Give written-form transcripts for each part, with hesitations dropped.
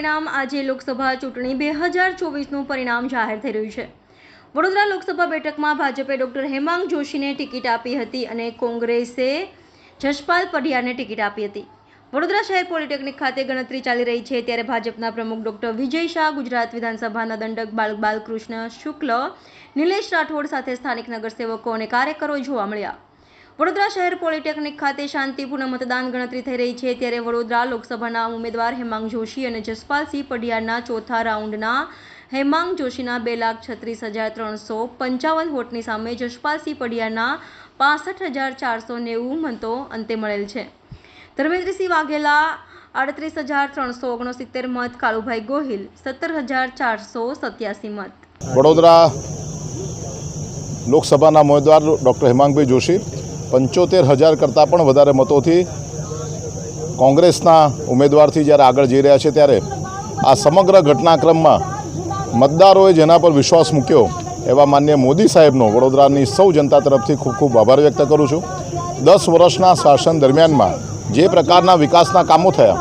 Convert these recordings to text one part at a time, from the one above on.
પરિણામ આજે લોકસભા ચૂંટણી 2024નું પરિણામ જાહેર થઈ રહ્યું છે। વડોદરા લોકસભા બેઠકમાં ભાજપે ડોક્ટર હેમાંગ જોશીને ટિકિટ આપી હતી અને કોંગ્રેસે જશપાલ પઢિયારને ટિકિટ આપી હતી। વડોદરા શહેર પોલિટેકનિક ખાતે ગણતરી ચાલી રહી છે ત્યારે ભાજપના પ્રમુખ ડોક્ટર વિજય શાહ, ગુજરાત વિધાનસભાના દંડક બાલકૃષ્ણ શુક્લ, નિલેશ રાઠોડ સાથે સ્થાનિક નગરસેવકો અને કાર્યકરો જોવા મળ્યા। વડોદરા શહેર પોલિટેકનિક ખાતે શાંતિપૂર્ણ મતદાન ગણતરી થઈ રહી છે ત્યારે વડોદરા લોકસભાના ઉમેદવાર હેમાંગ જોશી અને જસપાલસિંહ પઢિયારના ચોથા રાઉન્ડના હેમાંગ જોશીના 2,36,355 વોટની સામે જસપાલસિંહ પઢિયારના 65,490 મતો અંતે મળેલ છે। ધર્મેન્દ્રસિંહ વાઘેલા 38,369 મત, કાળુભાઈ ગોહિલ 17,487 મત। વડોદરા લોકસભાના ઉમેદવાર ડૉક્ટર હેમાંગભાઈ જોશી 75,000 કરતાં પણ વધારે મતોથી કોંગ્રેસના ઉમેદવારથી જ્યારે આગળ જઈ રહ્યા છે ત્યારે આ સમગ્ર ઘટનાક્રમમાં મતદારોએ જેના પર વિશ્વાસ મૂક્યો એવા માનનીય મોદી સાહેબનો વડોદરાની સૌ જનતા તરફથી ખૂબ ખૂબ આભાર વ્યક્ત કરું છું। 10 વર્ષના શાસન દરમિયાનમાં જે પ્રકારના વિકાસના કામો થયા,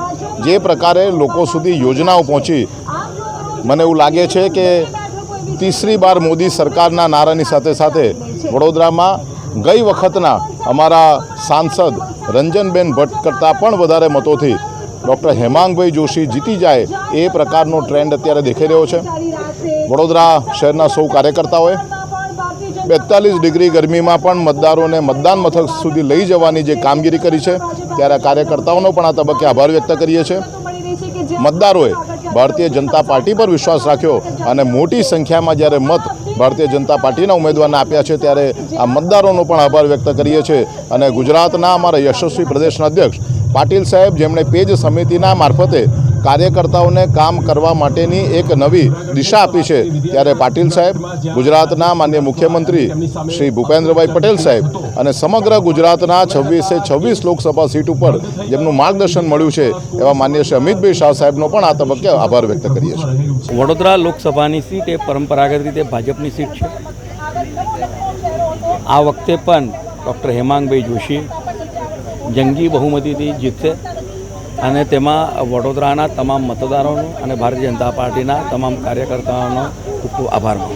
જે પ્રકારે લોકો સુધી યોજનાઓ પહોંચી, મને એવું લાગે છે કે तीसरी बार मोदी सरकारना नारानी साथे साथे वडोदरामां गई वखतना अमारा सांसद रंजनबेन भट्ट करता पण वधारे मतोथी डॉक्टर हेमांगभाई जोशी जीती जाए ए प्रकारनो ट्रेंड अत्यारे देखाई रह्यो छे। वडोदरा शहरना सौ कार्यकर्ताओए 42 डिग्री गरमी में पण मतदारों ने मतदान मथक सुधी लई जवानी जे कामगीरी करी छे त्यारे कार्यकर्ताओनो पण आ तबक्के आभार व्यक्त करीए छे। मतदारोए भारतीय जनता पार्टी पर विश्वास राख्यो अने मोटी संख्या में ज्यारे मत भारतीय जनता पार्टीना उम्मीदवारने आप्या छे त्यारे आ मतदारोनो पण आभार व्यक्त करीए छे। अने गुजरातना अमारा यशस्वी प्रदेशना अध्यक्ष पाटील साहेब जेमणे पेज समितिना मार्फते कार्यकर्ताओने काम करवा माटेनी एक नवी दिशा आपी छे त्यारे पाटील साहेब, गुजरातना माननीय मुख्यमंत्री श्री भूपेन्द्रभाई पटेल साहेब अने समग्र गुजरातना 26 लोकसभा सीट पर जेमनुं मार्गदर्शन मळ्युं छे एवा माननीय श्री अमितभाई शाह साहेबनो पण आ तबक्के आभार व्यक्त करीए छीए। वडोदरा लोकसभानी सीट ए परंपरागत रीते भाजपनी सीट छे। आ वखते पण डॉक्टर हेमांगभाई जोशी जंगी बहुमतीथी जीतशे અને તેમાં વડોદરાના તમામ મતદારોનો અને ભારતીય જનતા પાર્ટીના તમામ કાર્યકર્તાઓનો ખૂબ ખૂબ આભાર માનું છું।